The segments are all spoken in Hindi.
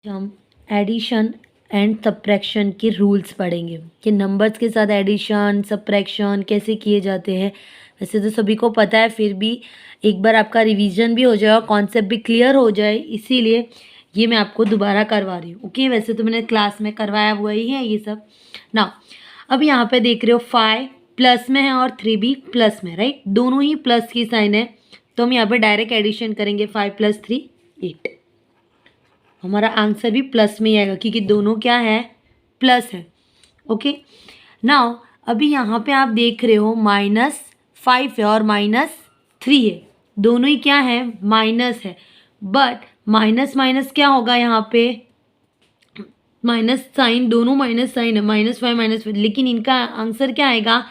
हम एडिशन एंड सब्ट्रैक्शन के रूल्स पढ़ेंगे कि नंबर्स के साथ एडिशन सब्ट्रैक्शन कैसे किए जाते हैं। वैसे तो सभी को पता है, फिर भी एक बार आपका रिवीजन भी हो जाए और कॉन्सेप्ट भी क्लियर हो जाए, इसीलिए ये मैं आपको दोबारा करवा रही हूँ। ओके, वैसे तो मैंने क्लास में करवाया हुआ ही है ये सब ना। अब यहाँ पे देख रहे हो 5 प्लस में है और 3 भी प्लस में, राइट। दोनों ही प्लस की साइन है, तो हम यहाँ पे डायरेक्ट एडिशन करेंगे। 5 + 3 8। हमारा आंसर भी प्लस में ही आएगा क्योंकि दोनों क्या है, प्लस है। ओके, नाउ अभी यहाँ पे आप देख रहे हो -5 है और -3 है, दोनों ही क्या है, माइनस है। बट माइनस माइनस क्या होगा यहाँ पे, माइनस साइन, दोनों माइनस साइन है, -5 -5, लेकिन इनका आंसर क्या आएगा,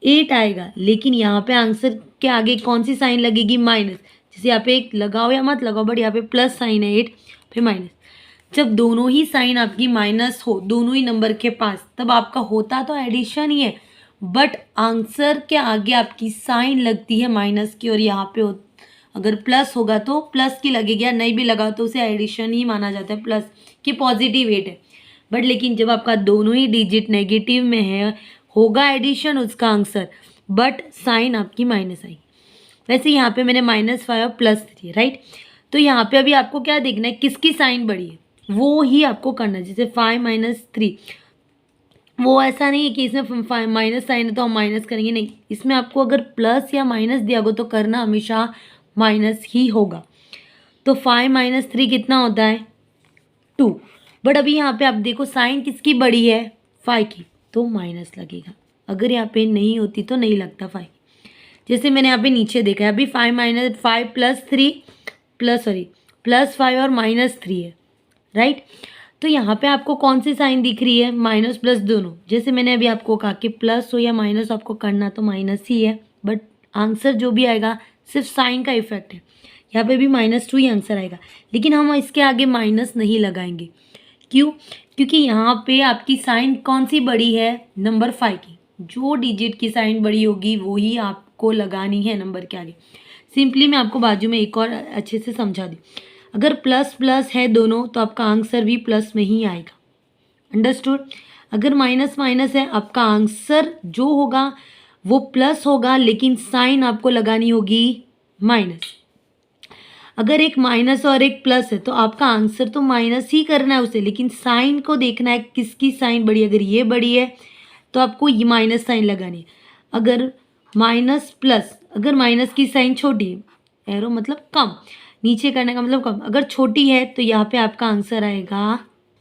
8 आएगा। लेकिन यहाँ पे आंसर के आगे कौन सी साइन लगेगी, माइनस। जैसे यहाँ पे एक लगाओ या मत लगाओ, बट यहाँ पे प्लस साइन है 8, फिर माइनस। जब दोनों ही साइन आपकी माइनस हो, दोनों ही नंबर के पास, तब आपका होता तो एडिशन ही है, बट आंसर के आगे आपकी साइन लगती है माइनस की। और यहाँ पे अगर प्लस होगा तो प्लस की लगेगी, या नहीं भी लगा तो उसे एडिशन ही माना जाता है, प्लस की पॉजिटिव 8 है। बट लेकिन जब आपका दोनों ही डिजिट नेगेटिव में है, होगा एडिशन उसका आंसर, बट साइन आपकी माइनस आई। वैसे यहाँ पे मैंने -5 और +3, राइट। तो यहाँ पे अभी आपको क्या देखना है, किसकी साइन बड़ी है, वो ही आपको करना है। जैसे 5 - 3, वो ऐसा नहीं है कि इसमें माइनस साइन है तो हम माइनस करेंगे, नहीं। इसमें आपको अगर प्लस या माइनस दिया होगा तो करना हमेशा माइनस ही होगा। तो 5 - 3 कितना होता है, 2। बट अभी यहाँ पे आप देखो साइन किसकी बड़ी है, 5 की, तो माइनस लगेगा। अगर यहाँ पे नहीं होती तो नहीं लगता 5। जैसे मैंने यहाँ पे नीचे देखा है, अभी 5 + 3 +5 और -3 है, राइट। तो यहाँ पे आपको कौन सी साइन दिख रही है, माइनस प्लस दोनों। जैसे मैंने अभी आपको कहा कि प्लस हो या माइनस, आपको करना तो माइनस ही है, बट आंसर जो भी आएगा सिर्फ साइन का इफेक्ट है। यहाँ पे भी -2 ही आंसर आएगा, लेकिन हम इसके आगे माइनस नहीं लगाएंगे। क्यों, क्योंकि यहाँ पे आपकी साइन कौन सी बड़ी है, नंबर 5 की। जो डिजिट की साइन बड़ी होगी वो ही आपको लगानी है नंबर के आगे। सिंपली मैं आपको बाजू में एक और अच्छे से समझा दी। अगर प्लस प्लस है दोनों, तो आपका आंसर भी प्लस में ही आएगा। अंडरस्टूड। अगर माइनस माइनस है, आपका आंसर जो होगा वो प्लस होगा, लेकिन साइन आपको लगानी होगी माइनस। अगर एक माइनस और एक प्लस है, तो आपका आंसर तो माइनस ही करना है उसे, लेकिन साइन को देखना है किसकी साइन बड़ी है। अगर ये बड़ी है तो आपको ये माइनस साइन लगानी है। अगर माइनस प्लस, अगर माइनस की साइन छोटी है, एरो मतलब कम, नीचे करने का मतलब कम, अगर छोटी है तो यहाँ पे आपका आंसर आएगा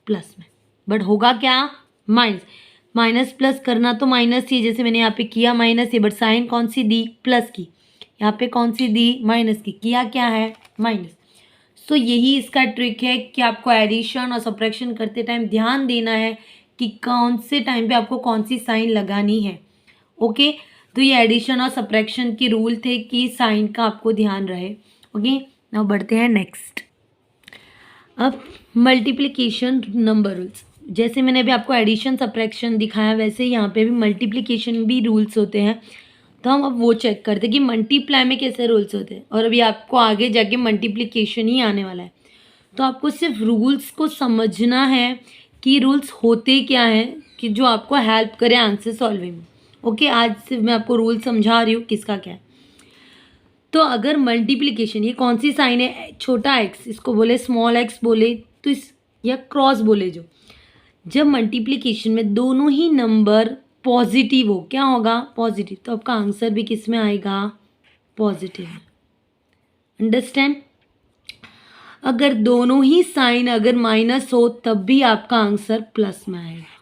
प्लस में। बट होगा क्या, माइनस। माइनस प्लस करना तो माइनस ही, जैसे मैंने यहाँ पे किया माइनस ही, बट साइन कौन सी दी, प्लस की। यहाँ पे कौन सी दी, माइनस की, किया क्या है, माइनस। सो यही इसका ट्रिक है कि आपको एडिशन और सब्ट्रैक्शन करते टाइम ध्यान देना है कि कौन से टाइम पे आपको कौन सी साइन लगानी है। ओके, तो ये एडिशन और सब्ट्रैक्शन के रूल थे कि साइन का आपको ध्यान रहे। ओके, नाउ बढ़ते हैं नेक्स्ट। अब मल्टीप्लिकेशन नंबर रूल्स। जैसे मैंने अभी आपको एडिशन सब्ट्रैक्शन दिखाया, वैसे यहाँ पे भी मल्टीप्लिकेशन भी रूल्स होते हैं। तो हम अब वो चेक करते हैं कि मल्टीप्लाई में कैसे रूल्स होते हैं, और अभी आपको आगे जाके मल्टीप्लिकेशन ही आने वाला है। तो आपको सिर्फ रूल्स को समझना है कि रूल्स होते क्या हैं, कि जो आपको हेल्प करे आंसर सॉल्विंग में। ओके, आज सिर्फ मैं आपको रूल समझा रही हूँ किसका क्या है। तो अगर मल्टीप्लिकेशन, ये कौन सी साइन है, छोटा एक्स, इसको बोले स्मॉल एक्स बोले तो इस, या क्रॉस बोले, जो जब मल्टीप्लिकेशन में दोनों ही नंबर पॉजिटिव हो, क्या होगा, पॉजिटिव, तो आपका आंसर भी किस में आएगा, पॉजिटिव में। अंडरस्टैंड। अगर दोनों ही साइन अगर माइनस हो, तब भी आपका आंसर प्लस में आएगा,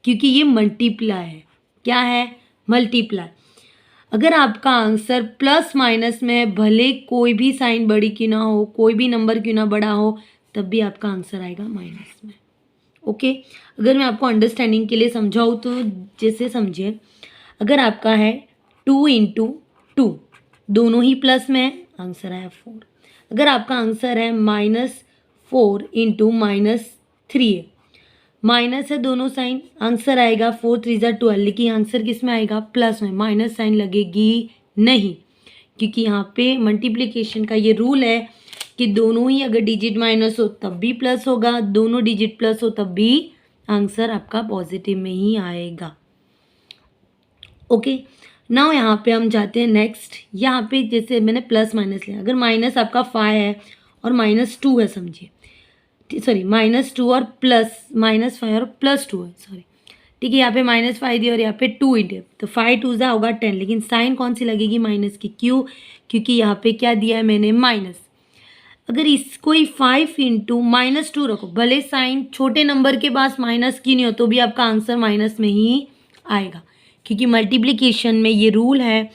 क्योंकि ये मल्टीप्लाई है। क्या है, मल्टीप्लाई। अगर आपका आंसर प्लस माइनस में है, भले कोई भी साइन बड़ी क्यों ना हो, कोई भी नंबर क्यों ना बड़ा हो, तब भी आपका आंसर आएगा माइनस में। ओके, अगर मैं आपको अंडरस्टैंडिंग के लिए समझाऊँ तो जैसे समझिए, अगर आपका है 2 × 2, दोनों ही प्लस में है, आंसर आया 4। अगर आपका आंसर है -4 × -3 है, माइनस है दोनों साइन, आंसर आएगा 4 × 3 = 12, लेकिन आंसर किस में आएगा, प्लस में। माइनस साइन लगेगी नहीं, क्योंकि यहाँ पे मल्टीप्लिकेशन का ये रूल है कि दोनों ही अगर डिजिट माइनस हो तब भी प्लस होगा, दोनों डिजिट प्लस हो तब भी आंसर आपका पॉजिटिव में ही आएगा। ओके, नाउ यहाँ पे हम जाते हैं नेक्स्ट। यहाँ पे जैसे मैंने प्लस माइनस लिया, अगर माइनस आपका 5 है और -2 है, समझिए, सॉरी -2 और प्लस -5 और +2 है, सॉरी, ठीक है। यहाँ पे -5 दिया और यहाँ पे 2 इंट है, तो 5 2 होगा 10, लेकिन साइन कौन सी लगेगी? माइनस की। क्यों? क्योंकि यहाँ पे क्या दिया है मैंने? माइनस। अगर इसको ही 5 इंटू -2 रखो, भले साइन छोटे नंबर के पास माइनस की नहीं हो तो भी आपका आंसर माइनस में ही आएगा, क्योंकि मल्टीप्लिकेशन में ये रूल है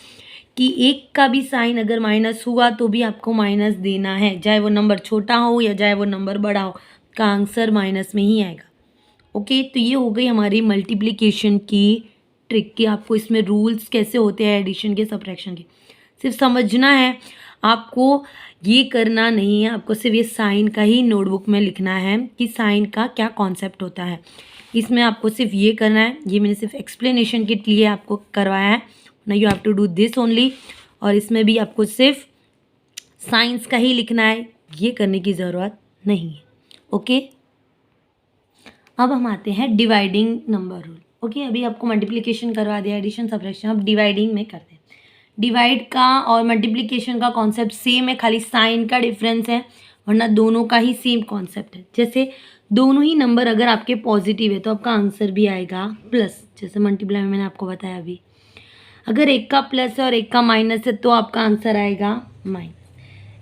कि एक का भी साइन अगर माइनस हुआ तो भी आपको माइनस देना है, चाहे वो नंबर छोटा हो या चाहे वो नंबर बड़ा हो, का आंसर माइनस में ही आएगा। ओके, तो ये हो गई हमारी मल्टीप्लिकेशन की ट्रिक कि आपको इसमें रूल्स कैसे होते हैं एडिशन के, सब्ट्रैक्शन के, सिर्फ समझना है, आपको ये करना नहीं है, आपको सिर्फ ये साइन का ही नोटबुक में लिखना है कि साइन का क्या कॉन्सेप्ट होता है। इसमें आपको सिर्फ ये करना है, ये मैंने सिर्फ एक्सप्लेनेशन के लिए आपको करवाया है, ना you have to do this only. और इसमें भी आपको सिर्फ साइंस का ही लिखना है, ये करने की ज़रूरत नहीं है। ओके, अब हम आते हैं डिवाइडिंग नंबर रूल। ओके, अभी आपको मल्टीप्लिकेशन करवा दिया, एडिशन सब्ट्रैक्शन, अब डिवाइडिंग में करते हैं। डिवाइड का और मल्टीप्लिकेशन का कॉन्सेप्ट सेम है, खाली साइन का डिफरेंस है, वरना दोनों का ही सेम कॉन्सेप्ट है। जैसे दोनों ही नंबर अगर आपके पॉजिटिव है तो आपका आंसर भी आएगा प्लस, जैसे मल्टीप्लाई में मैंने आपको बताया अभी। अगर एक का प्लस है और एक का माइनस है तो आपका आंसर आएगा माइनस।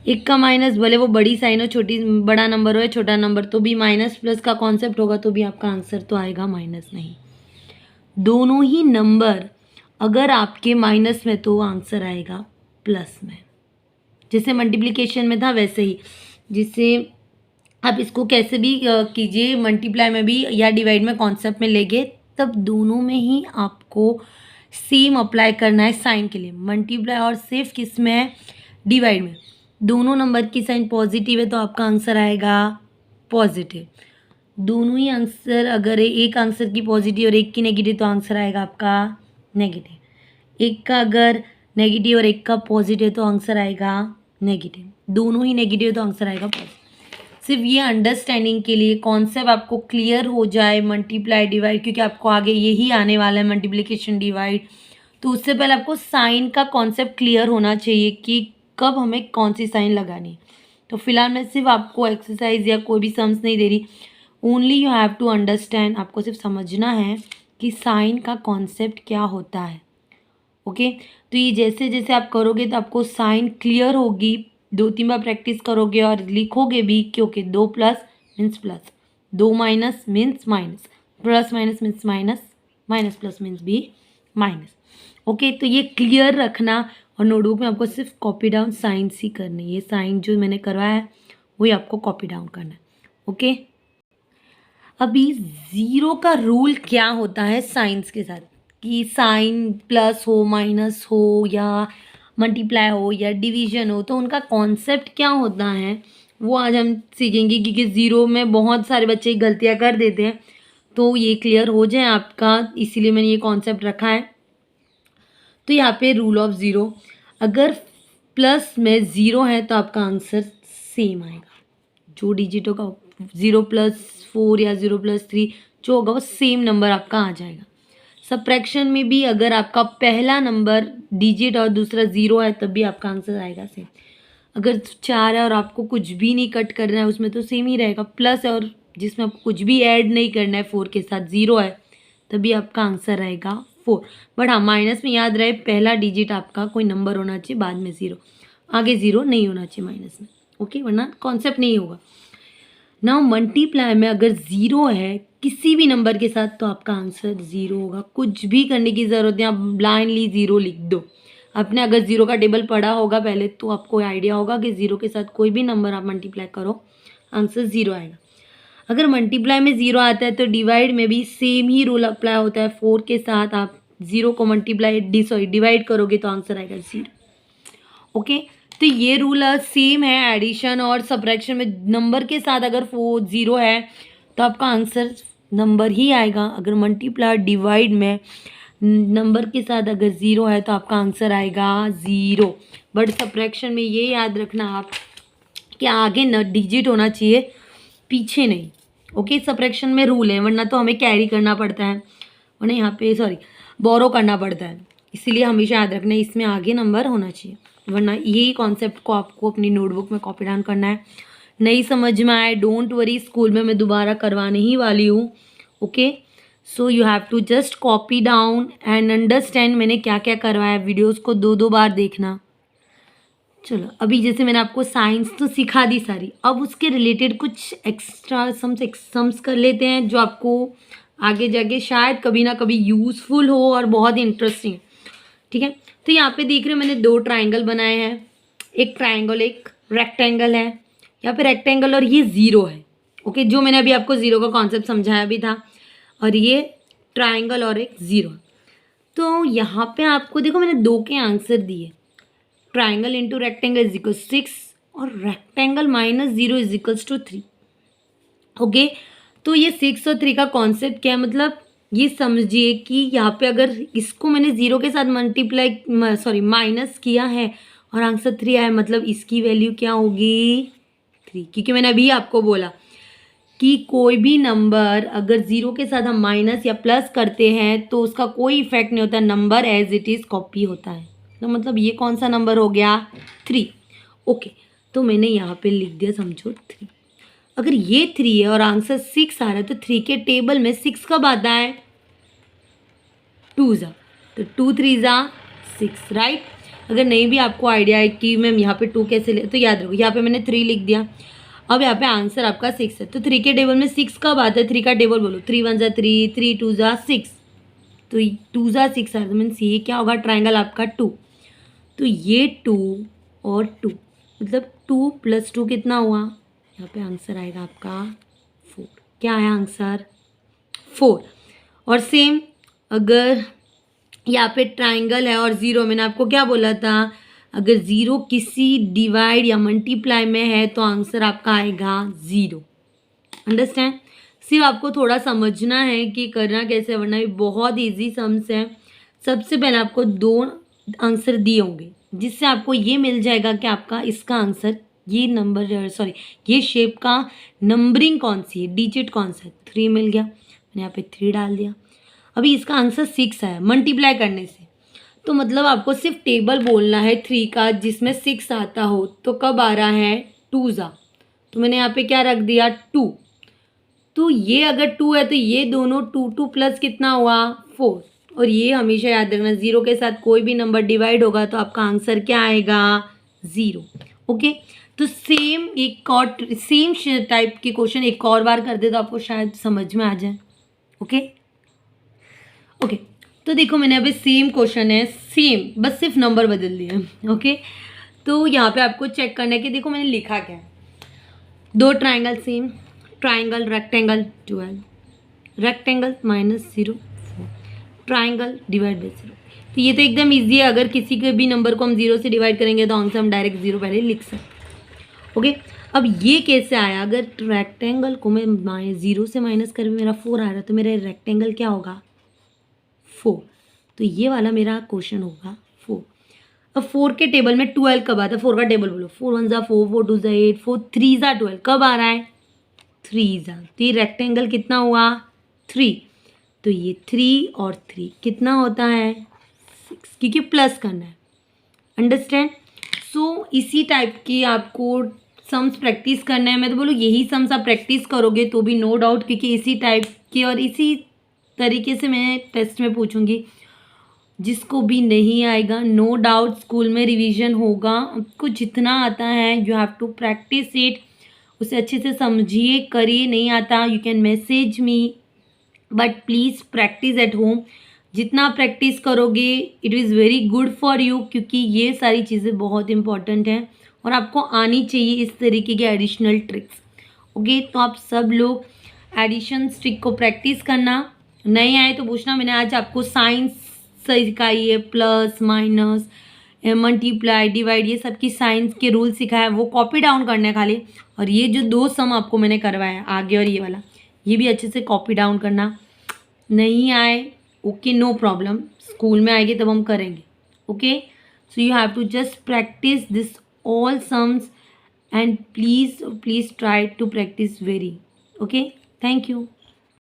एक का माइनस, भले वो बड़ी साइन हो, बड़ा नंबर हो या छोटा नंबर, तो भी माइनस प्लस का कॉन्सेप्ट होगा तो भी आपका आंसर तो आएगा माइनस नहीं। दोनों ही नंबर अगर आपके माइनस में तो आंसर आएगा प्लस में, जैसे मल्टीप्लिकेशन में था वैसे ही। जिससे आप इसको कैसे भी कीजिए, मल्टीप्लाई में भी या डिवाइड में कॉन्सेप्ट में लेके, तब दोनों में ही आपको सेम अप्लाई करना है साइन के लिए। मल्टीप्लाई और सिर्फ किस में है? डिवाइड में। दोनों नंबर की साइन पॉजिटिव है तो आपका आंसर आएगा पॉजिटिव। दोनों ही आंसर, अगर एक आंसर की पॉजिटिव और एक की नेगेटिव तो आंसर आएगा आपका नेगेटिव। एक का अगर नेगेटिव और एक का पॉजिटिव तो आंसर आएगा नेगेटिव। दोनों ही नेगेटिव तो आंसर आएगा पॉजिटिव। सिर्फ ये अंडरस्टैंडिंग के लिए, कॉन्सेप्ट आपको क्लियर हो जाए मल्टीप्लाई डिवाइड, क्योंकि आपको आगे यही आने वाला है मल्टीप्लिकेशन डिवाइड, तो उससे पहले आपको साइन का कॉन्सेप्ट क्लियर होना चाहिए कि कब हमें कौन सी साइन लगानी है। तो फिलहाल मैं सिर्फ आपको एक्सरसाइज या कोई भी सम्स नहीं दे रही, only you have to understand, आपको सिर्फ समझना है कि साइन का कॉन्सेप्ट क्या होता है। ओके, तो ये जैसे जैसे आप करोगे तो आपको साइन क्लियर होगी, 2-3 बार प्रैक्टिस करोगे और लिखोगे भी, क्योंकि 2 plus means plus, 2 minus means minus, plus minus means minus, minus plus means भी माइनस। ओके, तो ये क्लियर रखना, और नोटबुक में आपको सिर्फ कॉपी डाउन साइंस ही करनी है। ये साइन जो मैंने करवाया है वही आपको कॉपी डाउन करना है। ओके, अभी ज़ीरो का रूल क्या होता है साइंस के साथ, कि साइन प्लस हो, माइनस हो, या मल्टीप्लाई हो, या डिवीजन हो, तो उनका कॉन्सेप्ट क्या होता है वो आज हम सीखेंगे, क्योंकि ज़ीरो में बहुत सारे बच्चे गलतियां कर देते हैं, तो ये क्लियर हो जाए आपका, इसीलिए मैंने ये कॉन्सेप्ट रखा है। तो यहाँ पे रूल ऑफ ज़ीरो, अगर प्लस में ज़ीरो है तो आपका आंसर सेम आएगा, जो डिजिट होगा 0+4 या 0+3 जो होगा वो सेम नंबर आपका आ जाएगा। सब्ट्रैक्शन में भी अगर आपका पहला नंबर डिजिट और दूसरा 0 है तब भी आपका आंसर आएगा सेम। अगर 4 है और आपको कुछ भी नहीं कट करना है उसमें तो सेम ही रहेगा। प्लस है और जिसमें आपको कुछ भी ऐड नहीं करना है 4 के साथ, 0 है, तभी आपका आंसर रहेगा 4। बट हाँ, माइनस में याद रहे पहला डिजिट आपका कोई नंबर होना चाहिए, बाद में 0, आगे 0 नहीं होना चाहिए माइनस में। ओके, वरना कॉन्सेप्ट नहीं होगा। नाउ मल्टीप्लाई में अगर 0 है किसी भी नंबर के साथ तो आपका आंसर 0 होगा। कुछ भी करने की ज़रूरत नहीं, आप ब्लाइंडली 0 लिख दो। आपने अगर 0 का टेबल पढ़ा होगा पहले तो आपको आइडिया होगा कि 0 के साथ कोई भी नंबर आप मल्टीप्लाई करो आंसर 0 आएगा। अगर मल्टीप्लाई में 0 आता है तो डिवाइड में भी सेम ही रूल अप्लाई होता है। 4 के साथ आप 0 को डिवाइड करोगे तो आंसर आएगा 0। ओके, तो ये रूल सेम है एडिशन और सब्ट्रैक्शन में। नंबर के साथ अगर 0 है तो आपका आंसर नंबर ही आएगा। अगर मल्टीप्लाई डिवाइड में नंबर के साथ अगर 0 है तो आपका आंसर आएगा 0। बट सब्ट्रैक्शन में ये याद रखना आप कि आगे न डिजिट होना चाहिए, पीछे नहीं। ओके, सबट्रैक्शन में रूल है, वरना तो हमें कैरी करना पड़ता है, वरना यहाँ पे सॉरी बोरो करना पड़ता है। इसीलिए हमेशा याद रखना है इसमें आगे नंबर होना चाहिए, वरना यही कॉन्सेप्ट को आपको अपनी नोटबुक में कॉपी डाउन करना है। नहीं समझ में आए, डोंट वरी, स्कूल में मैं दोबारा करवाने ही वाली हूँ। Okay, so you have to just copy down and understand मैंने क्या क्या करवाया। वीडियोज़ को 2-2 बार देखना। चलो, अभी जैसे मैंने आपको साइंस तो सिखा दी सारी, अब उसके रिलेटेड कुछ एक्स्ट्रा सम्स कर लेते हैं जो आपको आगे जाके शायद कभी ना कभी यूज़फुल हो और बहुत ही इंटरेस्टिंग। ठीक है, तो यहाँ पे देख रहे हो मैंने 2 ट्राइंगल बनाए हैं, एक ट्राइंगल एक रेक्टेंगल है। यहाँ पे रेक्टेंगल और ये ज़ीरो है। ओके, जो मैंने अभी आपको ज़ीरो का कॉन्सेप्ट समझाया भी था, और ये ट्राइंगल और एक ज़ीरो। तो यहाँ पे आपको देखो मैंने 2 के आंसर दिए, triangle into rectangle is equal 6 और rectangle minus 0 is equals to 3। Okay, तो ये 6 और 3 का कॉन्सेप्ट क्या है, मतलब ये समझिए कि यहाँ पे अगर इसको मैंने 0 के साथ माइनस किया है और आंसर 3 आया, मतलब इसकी वैल्यू क्या होगी 3, क्योंकि मैंने अभी आपको बोला कि कोई भी नंबर अगर 0 के साथ हम माइनस या प्लस करते हैं तो उसका कोई इफेक्ट नहीं होता, number as it is copy होता है। तो मतलब ये कौन सा नंबर हो गया 3। ओके, तो मैंने यहाँ पे लिख दिया समझो 3। अगर ये 3 है और आंसर 6 आ रहा है तो 3 के टेबल में 6 कब आता है 2 ज़ा, तो 2 3 ज़ा 6, राइट। अगर नहीं भी आपको आइडिया है कि मैम यहाँ पे 2 कैसे ले, तो याद रखो यहाँ पे मैंने 3 लिख दिया। अब यहाँ पे आंसर आपका 6 है, तो 3 के टेबल में 6 कब आता है, 3 का टेबल बोलो, 3 1 ज़ा 3, 3 2 ज़ा 6, तो 2 ज़ा 6 आ, तो मीन्स ये क्या होगा ट्राइंगल आपका 2। तो ये 2 और 2 मतलब 2 + 2 कितना हुआ, यहाँ पे आंसर आएगा आपका 4। क्या है आंसर 4। और सेम अगर यहाँ पे ट्राइंगल है और ज़ीरो, मैंने आपको क्या बोला था, अगर ज़ीरो किसी डिवाइड या मल्टीप्लाई में है तो आंसर आपका आएगा 0। अंडरस्टैंड, सिर्फ आपको थोड़ा समझना है कि करना कैसे, वरना ये बहुत ईजी सम्स है। सबसे पहले आपको 2 आंसर दिए होंगे जिससे आपको ये मिल जाएगा कि आपका इसका आंसर ये नंबर ये शेप का नंबरिंग कौन सी है, डिजिट कौन सा है। 3 मिल गया, मैंने यहाँ पे 3 डाल दिया। अभी इसका आंसर 6 आया मल्टीप्लाई करने से, तो मतलब आपको सिर्फ टेबल बोलना है 3 का जिसमें 6 आता हो, तो कब आ रहा है 2 ज़ा, तो मैंने यहाँ पे क्या रख दिया 2। तो ये अगर 2 है तो ये दोनों 2 2 प्लस कितना हुआ 4। और ये हमेशा याद रखना, 0 के साथ कोई भी नंबर डिवाइड होगा तो आपका आंसर क्या आएगा 0। ओके, तो सेम टाइप के क्वेश्चन एक और बार कर दे तो आपको शायद समझ में आ जाए। ओके ओके, तो देखो मैंने अभी सेम क्वेश्चन है, सेम बस सिर्फ नंबर बदल दिए। ओके, तो यहाँ पे आपको चेक करना है कि देखो मैंने लिखा क्या है, 2 triangle same, triangle rectangle 12, rectangle -0 4, triangle divide by 0। तो ये तो एकदम इजी है, अगर किसी के भी नंबर को हम 0 से डिवाइड करेंगे तो आंसर हम डायरेक्ट 0 पहले लिख सकते। ओके, अब ये कैसे आया, अगर रेक्टेंगल को मैं 0 से माइनस कर मेरा 4 आ रहा है तो मेरा रेक्टेंगल क्या होगा 4। तो ये वाला मेरा क्वेश्चन होगा 4। अब 4 के टेबल में 12 कब आता है, 4 का टेबल बोलो, 4 1 ज़ा 4, 4 2 ज़ा 8, 4 3 ज़ा 12, कब आ रहा है 3 ज़ा, तो ये रेक्टेंगल कितना हुआ 3। तो ये 3 और 3 कितना होता है 6, क्योंकि प्लस करना है। अंडरस्टैंड, सो इसी टाइप की आपको सम्स प्रैक्टिस करना है। मैं तो बोलूँ यही सम्स आप प्रैक्टिस करोगे तो भी नो डाउट, क्योंकि इसी टाइप के और इसी तरीके से मैं टेस्ट में पूछूंगी। जिसको भी नहीं आएगा नो डाउट स्कूल में रिवीजन होगा, आपको जितना आता है you have to practice it, उसे अच्छे से समझिए करिए। नहीं आता you can message me, but please practice at home. जितना प्रैक्टिस करोगे it is very good for you, क्योंकि ये सारी चीज़ें बहुत इंपॉर्टेंट हैं और आपको आनी चाहिए इस तरीके के एडिशनल ट्रिक्स। ओके, तो आप सब लोग एडिशन ट्रिक को प्रैक्टिस करना, नहीं आए तो पूछना। मैंने आज आपको साइंस सिखाई है, प्लस माइनस मल्टीप्लाई डिवाइड, ये सब की साइंस के रूल सिखाया, वो कॉपी डाउन करने खाली। और ये जो 2 सम आपको मैंने करवाया आगे और ये वाला, ये भी अच्छे से कॉपी डाउन करना। नहीं आए ओके नो प्रॉब्लम, स्कूल में आएंगे तब हम करेंगे। Okay, so you have to just practice this all sums and please try to practice very. Okay, thank you.